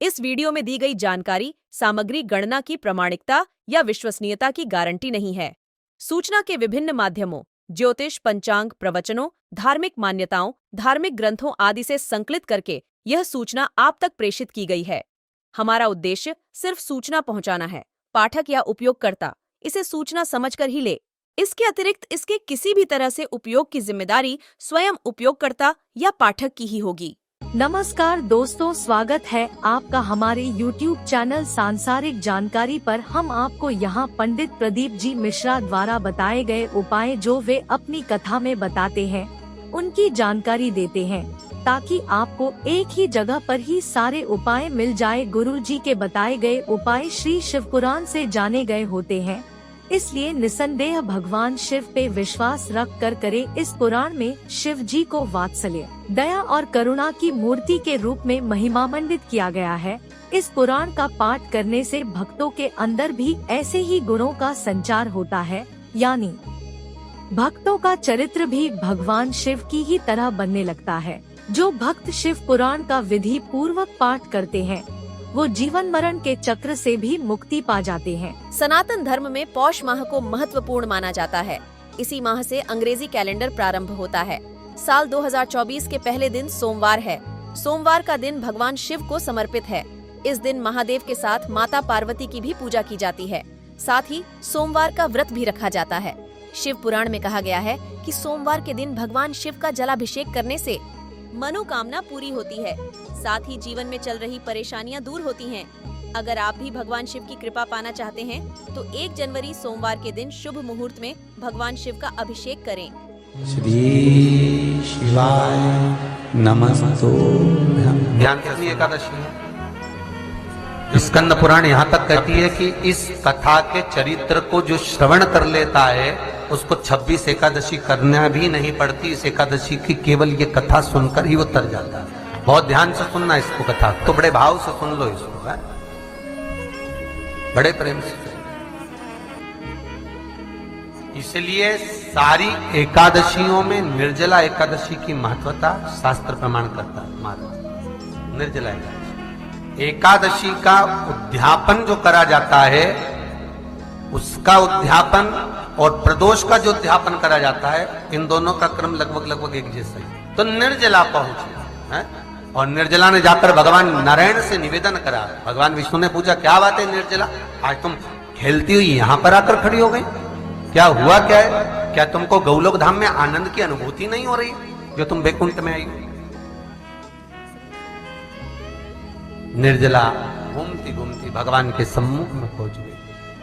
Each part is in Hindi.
इस वीडियो में दी गई जानकारी सामग्री गणना की प्रामाणिकता या विश्वसनीयता की गारंटी नहीं है। सूचना के विभिन्न माध्यमों, ज्योतिष, पंचांग, प्रवचनों, धार्मिक मान्यताओं, धार्मिक ग्रंथों आदि से संकलित करके यह सूचना आप तक प्रेषित की गई है। हमारा उद्देश्य सिर्फ सूचना पहुंचाना है। पाठक या उपयोगकर्ता इसे सूचना समझकर ही ले। इसके अतिरिक्त इसके किसी भी तरह से उपयोग की जिम्मेदारी स्वयं उपयोगकर्ता या पाठक की ही होगी। नमस्कार दोस्तों, स्वागत है आपका हमारे YouTube चैनल सांसारिक जानकारी पर। हम आपको यहाँ पंडित प्रदीप जी मिश्रा द्वारा बताए गए उपाय जो वे अपनी कथा में बताते हैं, उनकी जानकारी देते हैं, ताकि आपको एक ही जगह पर ही सारे उपाय मिल जाए। गुरु जी के बताए गए उपाय श्री शिव पुराण से जाने गए होते हैं, इसलिए निसंदेह भगवान शिव पे विश्वास रख कर करे। इस पुराण में शिव जी को वात्सल्य, दया और करुणा की मूर्ति के रूप में महिमामंडित किया गया है। इस पुराण का पाठ करने से भक्तों के अंदर भी ऐसे ही गुणों का संचार होता है, यानी भक्तों का चरित्र भी भगवान शिव की ही तरह बनने लगता है। जो भक्त शिव पुराण का विधि पूर्वक पाठ करते हैं, वो जीवन मरण के चक्र से भी मुक्ति पा जाते हैं। सनातन धर्म में पौष माह को महत्वपूर्ण माना जाता है। इसी माह से अंग्रेजी कैलेंडर प्रारंभ होता है। साल 2024 के पहले दिन सोमवार है। सोमवार का दिन भगवान शिव को समर्पित है। इस दिन महादेव के साथ माता पार्वती की भी पूजा की जाती है। साथ ही सोमवार का व्रत भी रखा जाता है। शिव पुराण में कहा गया है कि सोमवार के दिन भगवान शिव का जलाभिषेक करने से मनोकामना पूरी होती है। साथ ही जीवन में चल रही परेशानियां दूर होती हैं। अगर आप भी भगवान शिव की कृपा पाना चाहते हैं तो 1 जनवरी सोमवार के दिन शुभ मुहूर्त में भगवान शिव का अभिषेक करें। श्री शिवाय नमस्तुभ्यं। ध्यान से एकादशी है। स्कंद पुराण यहाँ तक कहती है कि इस कथा के चरित्र को जो श्रवण कर लेता है उसको 26 एकादशी करना भी नहीं पड़ती। इस एकादशी की केवल ये कथा सुनकर ही वो तर जाता है। बहुत ध्यान से सुनना इसको, कथा तो बड़े भाव से सुन लो इसको, है? बड़े प्रेम से। इसलिए सारी एकादशियों में निर्जला एकादशी की महत्वता शास्त्र प्रमाण करता है। महाराज, निर्जला एकादशी का उद्यापन जो करा जाता है, उसका उद्यापन और प्रदोष का जो उद्यापन करा जाता है, इन दोनों का क्रम लगभग एक जैसा ही। तो निर्जला पहुंचे है, और निर्जला ने जाकर भगवान नारायण से निवेदन करा। भगवान विष्णु ने पूछा, क्या बात है निर्जला, आज तुम खेलती हुई यहां पर आकर खड़ी हो गई, क्या हुआ, क्या है? क्या तुमको गौलोक धाम में आनंद की अनुभूति नहीं हो रही जो तुम वैकुंठ में आई हो? निर्जला घूमती घूमती भगवान के सम्मुख में पहुंच गई।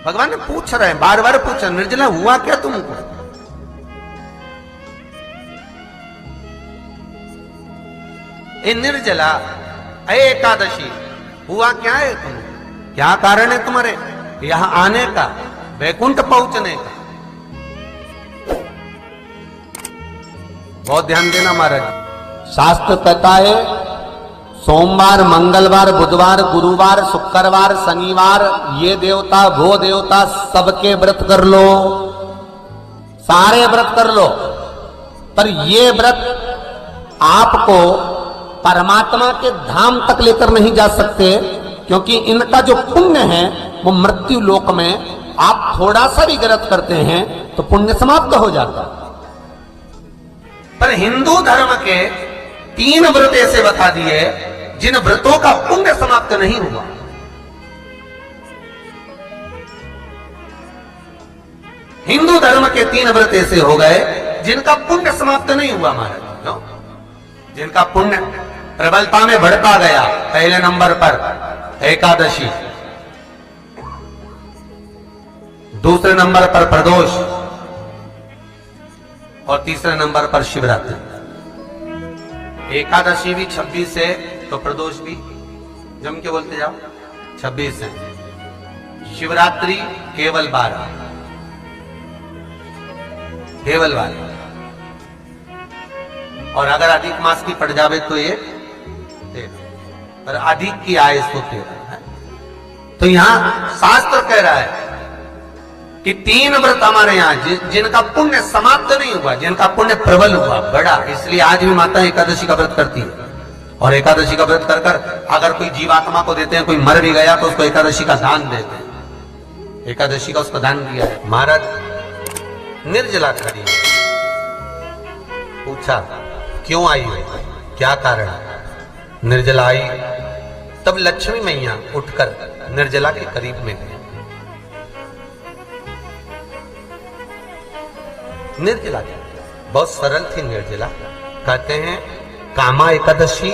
भगवान ने पूछ रहे हैं, बार बार पूछा, निर्जला हुआ क्या तुमको? ए निर्जला, एकादशी, हुआ क्या है तुम? क्या कारण है तुम्हारे यहां आने का, वैकुंठ पहुंचने का? बहुत ध्यान देना महाराज। शास्त्र कहता है सोमवार, मंगलवार, बुधवार, गुरुवार, शुक्रवार, शनिवार, ये देवता वो देवता सबके व्रत कर लो, सारे व्रत कर लो, पर ये व्रत आपको परमात्मा के धाम तक लेकर नहीं जा सकते, क्योंकि इनका जो पुण्य है वो मृत्यु लोक में आप थोड़ा सा भी व्रत करते हैं तो पुण्य समाप्त हो जाता है। पर हिंदू धर्म के 3 व्रत ऐसे बता दिए जिन व्रतों का पुण्य समाप्त नहीं हुआ। हिंदू धर्म के 3 व्रत ऐसे हो गए जिनका पुण्य समाप्त नहीं हुआ महाराज। क्यों? जिनका पुण्य प्रबलता में बढ़ता गया। पहले नंबर पर एकादशी, दूसरे नंबर पर प्रदोष, और तीसरे नंबर पर शिवरात्रि। एकादशी भी 26 है तो प्रदोष भी जम के बोलते जाओ 26 है। शिवरात्रि केवल 12, केवल 12, और अगर अधिक मास की पड़ जावे तो ये 13, पर अधिक की आय तो 13 है। तो यहां शास्त्र कह रहा है कि 3 व्रत हमारे यहाँ जिनका पुण्य समाप्त नहीं हुआ, जिनका पुण्य प्रबल हुआ, बड़ा, इसलिए आज भी माता एकादशी का व्रत करती है। और एकादशी का व्रत कर कर अगर कोई जीवात्मा को देते हैं, कोई मर भी गया तो उसको एकादशी का दान देते हैं। एकादशी का उसको दान दिया है। महाराज निर्जला खड़ी पूछा क्यों आई हो, क्या कारण? निर्जला आई। तब लक्ष्मी मैया उठकर निर्जला के करीब में गई। निर्जला बहुत सरल थी निर्जला। कहते हैं कामा एकादशी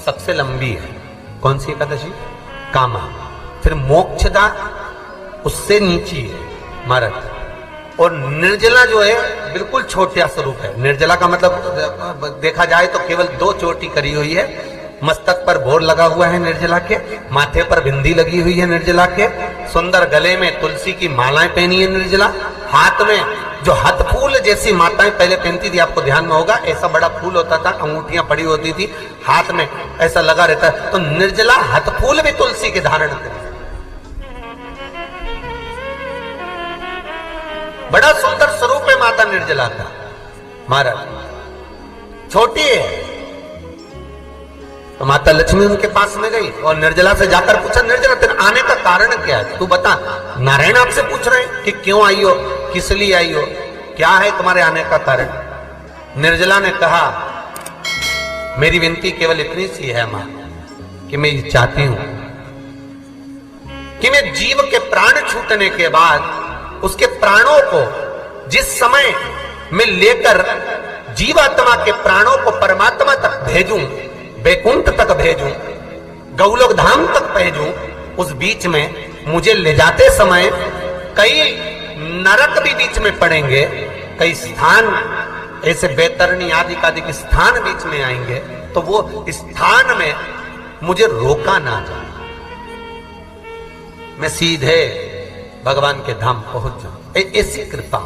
सबसे लंबी है। कौन सी एकादशी? कामा। फिर मोक्षदा उससे नीची है महाराज। और निर्जला जो है बिल्कुल छोटा स्वरूप है। निर्जला का मतलब देखा जाए तो केवल 2 चोटी करी हुई है। मस्तक पर भोर लगा हुआ है निर्जला के, माथे पर बिंदी लगी हुई है निर्जला के, सुंदर गले में तुलसी की मालाएं पहनी है निर्जला, हाथ में जो हाथ फूल जैसी माताएं पहले पहनती थी, आपको ध्यान में होगा, ऐसा बड़ा फूल होता था, अंगूठियां पड़ी होती थी, हाथ में ऐसा लगा रहता है। तो निर्जला हाथ फूल भी तुलसी के धारण करी। बड़ा सुंदर स्वरूप है माता निर्जला का महाराज। छोटी है तो माता लक्ष्मी उनके पास में गई और निर्जला से जाकर पूछा, निर्जला तेरे आने का कारण क्या है? तू बता। नारायण आपसे पूछ रहे हैं कि क्यों आई हो, किस लिए आई हो, क्या है तुम्हारे आने का कारण? निर्जला ने कहा, मेरी विनती केवल इतनी सी है मां कि मैं ये चाहती हूं कि मैं जीव के प्राण छूटने के बाद उसके प्राणों को जिस समय मैं लेकर जीवात्मा के प्राणों को परमात्मा तक भेजूं, बैकुंठ तक भेजूं, गौलोक धाम तक भेजूं, उस बीच में मुझे ले जाते समय कई नरक भी बीच में पड़ेंगे, कई स्थान ऐसे बैतरणी आदि के स्थान बीच में आएंगे, तो वो स्थान में मुझे रोका ना जाए, मैं सीधे भगवान के धाम पहुंच जाऊं। ऐसी कृपा,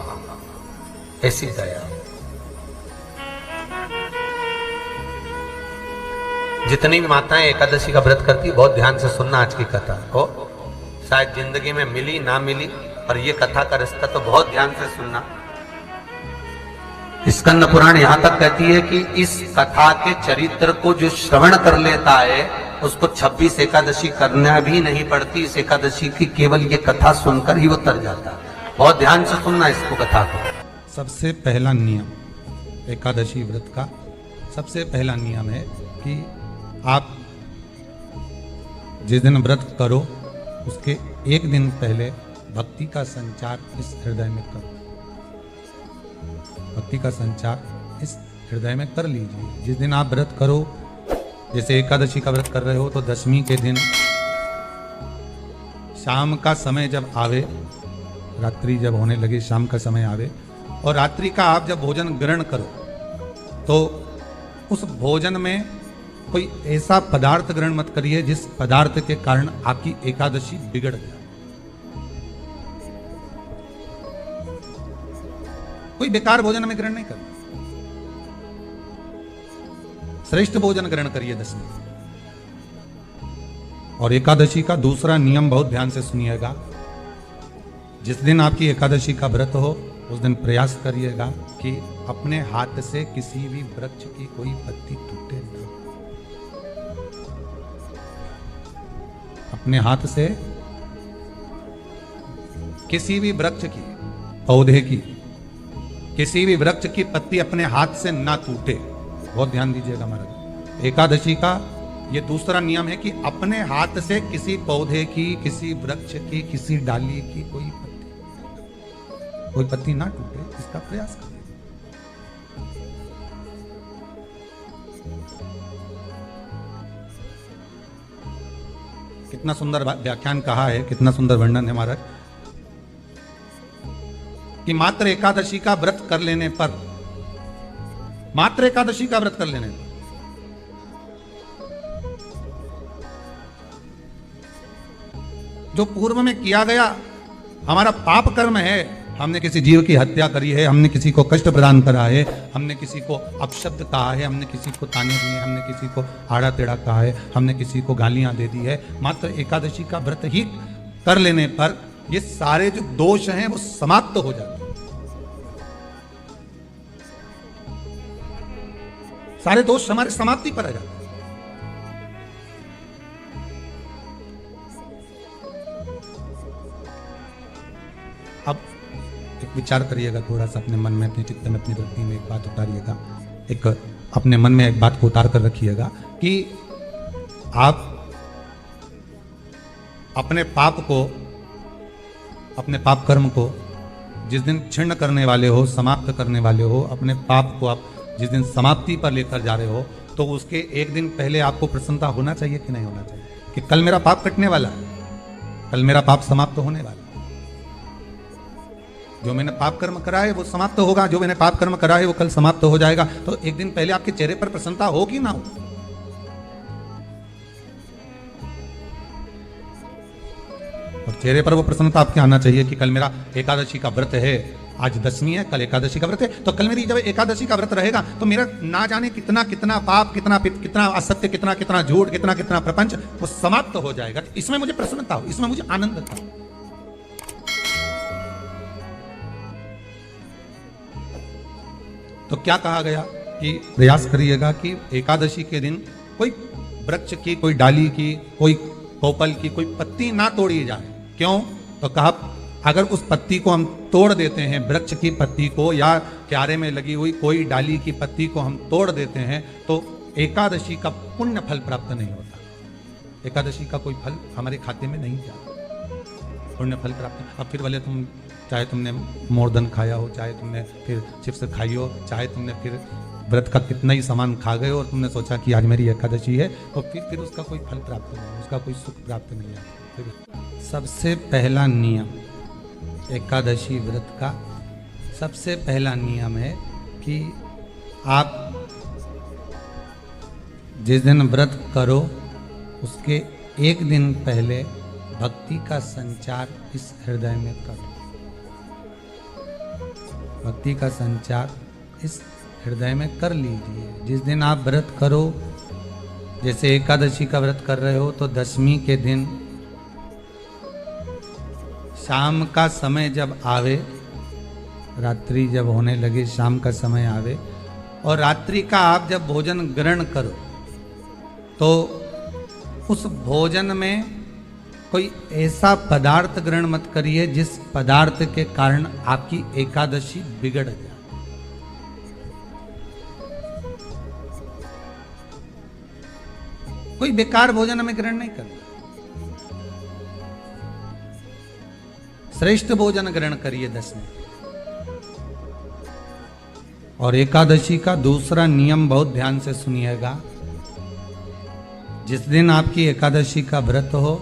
ऐसी दया। जितनी भी माताएं एकादशी का व्रत करती, बहुत ध्यान से सुनना आज की कथा को। शायद जिंदगी में मिली ना मिली, पर ये कथा का रिश्ता तो बहुत ध्यान से सुनना। स्कंद पुराण यहां तक कहती है कि इस कथा के चरित्र को जो श्रवण कर लेता है उसको 26 एकादशी करना भी नहीं पड़ती। इस एकादशी की केवल ये कथा सुनकर ही वो तर जाता है। बहुत ध्यान से सुनना इसको, कथा को। सबसे पहला नियम एकादशी व्रत का, सबसे पहला नियम है कि आप जिस दिन व्रत करो उसके एक दिन पहले भक्ति का संचार इस हृदय में करो। भक्ति का संचार इस हृदय में कर लीजिए। जिस दिन आप व्रत करो, जैसे एकादशी का व्रत कर रहे हो तो दशमी के दिन शाम का समय जब आवे, रात्रि जब होने लगे, शाम का समय आवे और रात्रि का आप जब भोजन ग्रहण करो तो उस भोजन में कोई ऐसा पदार्थ ग्रहण मत करिए जिस पदार्थ के कारण आपकी एकादशी बिगड़ जाए। कोई बेकार भोजन में ग्रहण नहीं करना, श्रेष्ठ भोजन ग्रहण करिए दशमी। और एकादशी का दूसरा नियम बहुत ध्यान से सुनिएगा। जिस दिन आपकी एकादशी का व्रत हो उस दिन प्रयास करिएगा कि अपने हाथ से किसी भी वृक्ष की कोई पत्ती टूटे ना। अपने हाथ से किसी भी वृक्ष की, पौधे की, किसी भी वृक्ष की पत्ती अपने हाथ से ना टूटे। बहुत ध्यान दीजिएगा महाराज। एकादशी का ये दूसरा नियम है कि अपने हाथ से किसी पौधे की, किसी वृक्ष की, किसी डाली की कोई पत्ती ना टूटे, इसका प्रयास करें। कितना सुंदर व्याख्यान कहा है, कितना सुंदर वर्णन है महाराज कि मात्र एकादशी का व्रत कर लेने पर, मात्र एकादशी का व्रत कर लेने पर जो पूर्व में किया गया हमारा पाप कर्म है, हमने किसी जीव की हत्या करी है, हमने किसी को कष्ट प्रदान करा है, हमने किसी को अपशब्द कहा है, हमने किसी को ताने दिए, हमने किसी को आड़ा टेढ़ा कहा है, हमने किसी को गालियां दे दी है, मात्र एकादशी का व्रत ही कर लेने पर ये सारे जो दोष हैं वो समाप्त हो जाते हैं। सारे दोष हमारे समाप्ति पर आ जाते हैं। अब एक विचार करिएगा थोड़ा सा अपने मन में, अपने चित्त में, अपनी वृत्ति में एक बात उतारिएगा, एक अपने मन में एक बात को उतार कर रखिएगा कि आप अपने पाप को, अपने पाप कर्म को जिस दिन छिन्न करने वाले हो, समाप्त करने वाले हो, अपने पाप को आप जिस दिन समाप्ति पर लेकर जा रहे हो, तो उसके एक दिन पहले आपको प्रसन्नता होना चाहिए कि नहीं होना चाहिए कि कल मेरा पाप कटने वाला है, कल मेरा पाप समाप्त होने वाला है। जो मैंने पाप कर्म करा है वो समाप्त होगा, जो मैंने पाप कर्म करा है वो कल समाप्त हो जाएगा। तो एक दिन पहले आपके चेहरे पर प्रसन्नता हो कि ना हो? और चेहरे पर वो प्रसन्नता आपके आना चाहिए कि कल मेरा एकादशी का व्रत है, आज दशमी है, कल एकादशी का व्रत है, तो कल मेरी जब एकादशी का व्रत रहेगा तो मेरा ना जाने कितना कितना पाप, कितना असत्य, कितना कितना झूठ, कितना कितना प्रपंच वो समाप्त हो जाएगा। इसमें मुझे प्रसन्नता हो, इसमें मुझे आनंद था। तो क्या कहा गया कि प्रयास करिएगा कि एकादशी के दिन कोई वृक्ष की, कोई डाली की, कोई कोपल की कोई पत्ती ना तोड़ी जाए। क्यों? तो कहा अगर उस पत्ती को हम तोड़ देते हैं, वृक्ष की पत्ती को या क्यारे में लगी हुई कोई डाली की पत्ती को हम तोड़ देते हैं, तो एकादशी का पुण्य फल प्राप्त नहीं होता। एकादशी का कोई फल हमारे खाते में नहीं जाता, पुण्य फल प्राप्त। अब फिर भले तुम चाहे तुमने मोरदन खाया हो, चाहे तुमने फिर चिप्स खाई हो, चाहे तुमने फिर व्रत का कितना ही सामान खा गए और तुमने सोचा कि आज मेरी एकादशी है, तो फिर उसका कोई फल प्राप्त नहीं, उसका कोई सुख प्राप्त नहीं है। सबसे पहला नियम एकादशी व्रत का, सबसे पहला नियम है कि आप जिस दिन व्रत करो उसके एक दिन पहले भक्ति का संचार इस हृदय में करो। भक्ति का संचार इस हृदय में कर लीजिए। जिस दिन आप व्रत करो, जैसे एकादशी का व्रत कर रहे हो, तो दशमी के दिन शाम का समय जब आवे, रात्रि जब होने लगे, शाम का समय आवे और रात्रि का आप जब भोजन ग्रहण करो, तो उस भोजन में कोई ऐसा पदार्थ ग्रहण मत करिए जिस पदार्थ के कारण आपकी एकादशी बिगड़ जाए। कोई बेकार भोजन हमें ग्रहण नहीं करना, श्रेष्ठ भोजन ग्रहण करिए दशमी। और एकादशी का दूसरा नियम बहुत ध्यान से सुनिएगा। जिस दिन आपकी एकादशी का व्रत हो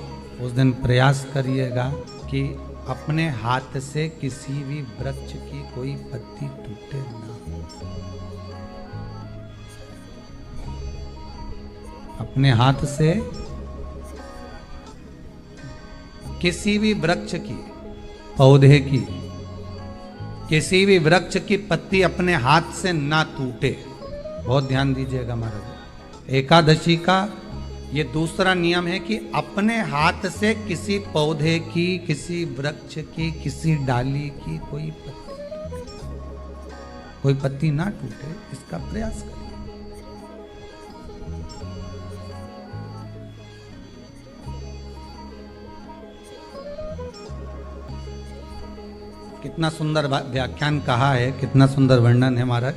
उस दिन प्रयास करिएगा कि अपने हाथ से किसी भी वृक्ष की कोई पत्ती टूटे ना। अपने हाथ से किसी भी वृक्ष की, पौधे की, किसी भी वृक्ष की पत्ती अपने हाथ से ना टूटे। बहुत ध्यान दीजिएगा महाराज। एकादशी का ये दूसरा नियम है कि अपने हाथ से किसी पौधे की, किसी वृक्ष की, किसी डाली की कोई पत्ती ना टूटे, इसका प्रयास करिए। कितना सुंदर व्याख्यान कहा है, कितना सुंदर वर्णन है महाराज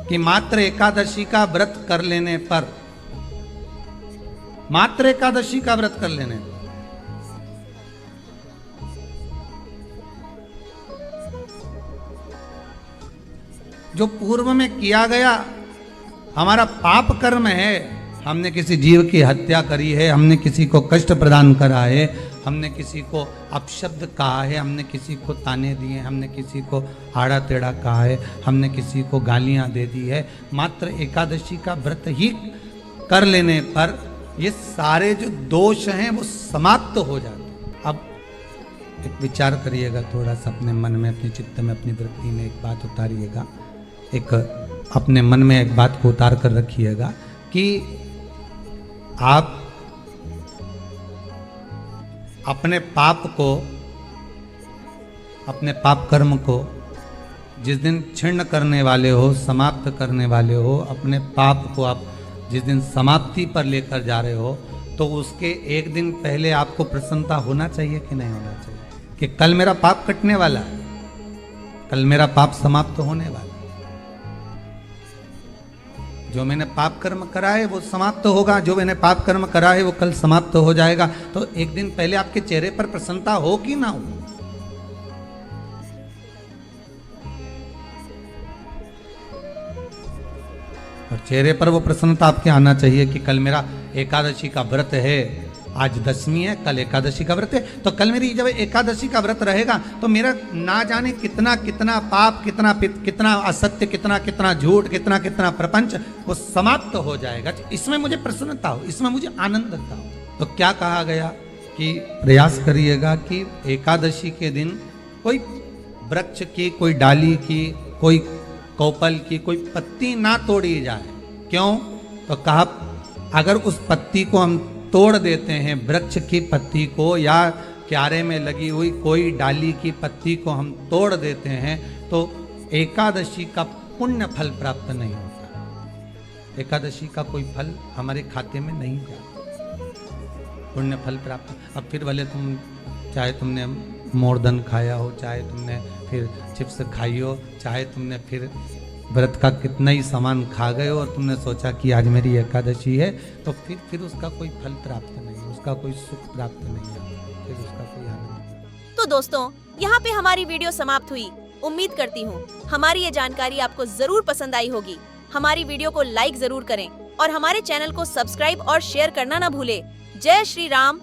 कि मात्र एकादशी का व्रत कर लेने पर, मात्र एकादशी का व्रत कर लेने पर जो पूर्व में किया गया हमारा पाप कर्म है, हमने किसी जीव की हत्या करी है, हमने किसी को कष्ट प्रदान करा है, हमने किसी को अपशब्द कहा है, हमने किसी को ताने दिए, हमने किसी को आड़ा टेढ़ा कहा है, हमने किसी को गालियां दे दी है, मात्र एकादशी का व्रत ही कर लेने पर ये सारे जो दोष हैं वो समाप्त हो जाते हैं। अब एक विचार करिएगा थोड़ा सा अपने मन में, अपने चित्त में, अपनी वृत्ति में एक बात उतारिएगा, एक अपने मन में एक बात को उतार कर रखिएगा कि आप अपने पाप को, अपने पाप कर्म को जिस दिन छिन्न करने वाले हो, समाप्त करने वाले हो, अपने पाप को आप जिस दिन समाप्ति पर लेकर जा रहे हो, तो उसके एक दिन पहले आपको प्रसन्नता होना चाहिए कि नहीं होना चाहिए कि कल मेरा पाप कटने वाला है, कल मेरा पाप समाप्त होने वाला है, जो मैंने पाप कर्म करा है वो समाप्त होगा, जो मैंने पाप कर्म करा है वो कल समाप्त हो जाएगा। तो एक दिन पहले आपके चेहरे पर प्रसन्नता हो कि ना हो? और चेहरे पर वो प्रसन्नता आपके आना चाहिए कि कल मेरा एकादशी का व्रत है, आज दशमी है, कल एकादशी का व्रत है, तो कल मेरी जब एकादशी का व्रत रहेगा तो मेरा ना जाने कितना कितना पाप, कितना असत्य, कितना झूठ, कितना प्रपंच वो समाप्त हो जाएगा। इसमें मुझे प्रसन्नता हो, इसमें मुझे आनंदता हो। तो क्या कहा गया कि प्रयास करिएगा कि एकादशी के दिन कोई वृक्ष की, कोई डाली की, कोई कोपल की कोई पत्ती ना तोड़ी जाए। क्यों? तो कहा अगर उस पत्ती को हम तोड़ देते हैं, वृक्ष की पत्ती को या क्यारे में लगी हुई कोई डाली की पत्ती को हम तोड़ देते हैं तो एकादशी का पुण्य फल प्राप्त नहीं होता, एकादशी का कोई फल हमारे खाते में नहीं जाता, पुण्य फल प्राप्त। अब फिर भले तुम चाहे तुमने मोरधन खाया हो, चाहे तुमने फिर चिप्स खाई हो, चाहे तुमने फिर व्रत का कितना ही सामान खा गए हो और तुमने सोचा कि आज मेरी एकादशी है, तो फिर उसका कोई फल प्राप्त नहीं, उसका कोई सुख प्राप्त नहीं है, फिर उसका कोई आनंद। तो दोस्तों, यहाँ पे हमारी वीडियो समाप्त हुई। उम्मीद करती हूँ हमारी ये जानकारी आपको जरूर पसंद आई होगी। हमारी वीडियो को लाइक जरूर करें और हमारे चैनल को सब्सक्राइब और शेयर करना ना भूले। जय श्री राम।